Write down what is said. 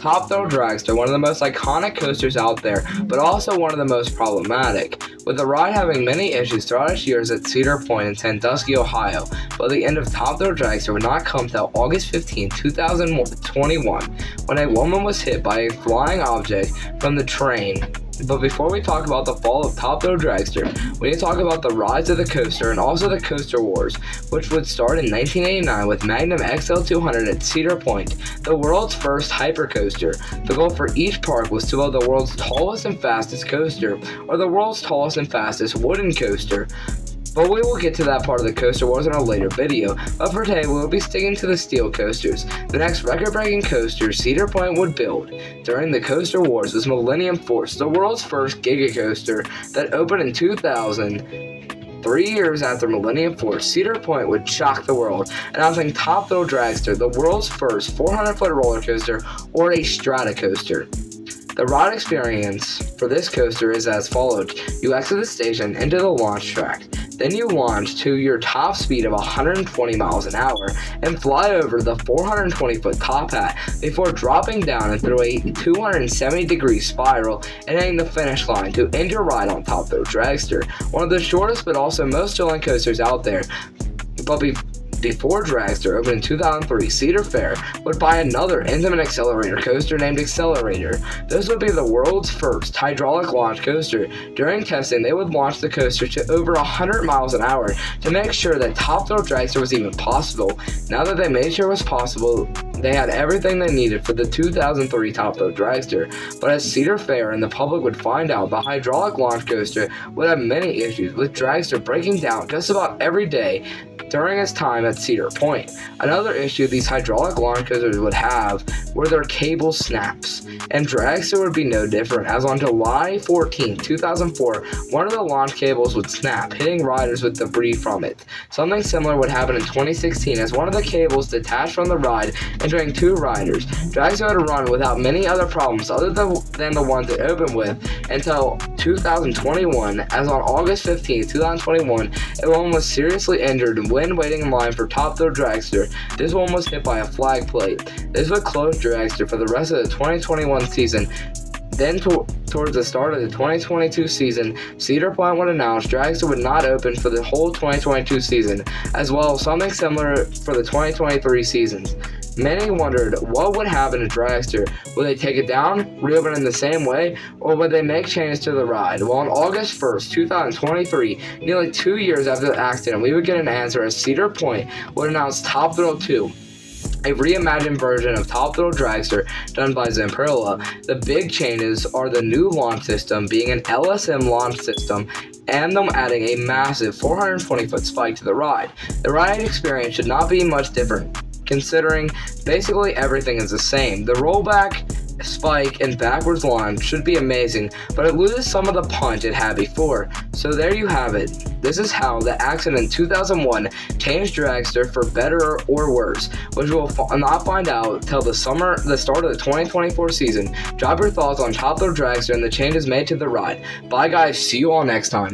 Top Thrill Dragster, one of the most iconic coasters out there, but also one of the most problematic, with the ride having many issues throughout its years at Cedar Point in Sandusky, Ohio. But the end of Top Thrill Dragster would not come till August 15, 2021, when a woman was hit by a flying object from the train. But before we talk about the fall of Top Thrill Dragster, we need to talk about the rise of the coaster and also the Coaster Wars, which would start in 1989 with Magnum XL200 at Cedar Point, the world's first hypercoaster. The goal for each park was to build the world's tallest and fastest coaster, or the world's tallest and fastest wooden coaster. But we will get to that part of the Coaster Wars in a later video, but for today we will be sticking to the steel coasters. The next record-breaking coaster Cedar Point would build during the Coaster Wars was Millennium Force, the world's first Giga coaster that opened in 2000. 3 years after Millennium Force, Cedar Point would shock the world, announcing Top Thrill Dragster, the world's first 400-foot roller coaster, or a Stratocoaster. The ride experience for this coaster is as follows. You exit the station into the launch track. Then you launch to your top speed of 120 miles an hour and fly over the 420-foot top hat before dropping down and through a 270-degree spiral and hitting the finish line to end your ride on Top Thrill Dragster, one of the shortest but also most thrilling coasters out there. But before Dragster opened in 2003, Cedar Fair would buy another intimate accelerator coaster named Accelerator. This would be the world's first hydraulic launch coaster. During testing, they would launch the coaster to over 100 miles an hour to make sure that Top Thrill Dragster was even possible. Now that they made sure it was possible, they had everything they needed for the 2003 Top Thrill Dragster. But as Cedar Fair and the public would find out, the hydraulic launch coaster would have many issues, with Dragster breaking down just about every day during its time at Cedar Point. Another issue these hydraulic launch coasters would have were their cable snaps, and Dragster would be no different, as on July 14, 2004, one of the launch cables would snap, hitting riders with debris from it. Something similar would happen in 2016 as one of the cables detached from the ride, injuring 2 riders. Dragster would run without many other problems other than the ones it opened with until 2021, as on August 15, 2021, a woman was seriously injured when waiting in line for Top Thrill Dragster. This one was hit by a flag plate. This would close Dragster for the rest of the 2021 season. Then towards the start of the 2022 season, Cedar Point would announce Dragster would not open for the whole 2022 season, as well as something similar for the 2023 seasons. Many wondered what would happen to Dragster. Would they take it down, reopen in the same way, or would they make changes to the ride? Well, on August 1st, 2023, nearly 2 years after the accident, we would get an answer as Cedar Point would announce Top Thrill 2. A reimagined version of Top Thrill Dragster done by Zamperla. The big changes are the new launch system being an LSM launch system and them adding a massive 420-foot spike to the ride. The ride experience should not be much different, considering basically everything is the same. The rollback, spike, and backwards launch should be amazing, but it loses some of the punch it had before. So there you have it. This is how the accident in 2001 changed Dragster for better or worse, which we'll not find out till the start of the 2024 season. Drop your thoughts on Top Thrill Dragster and the changes made to the ride. Bye guys, see you all next time.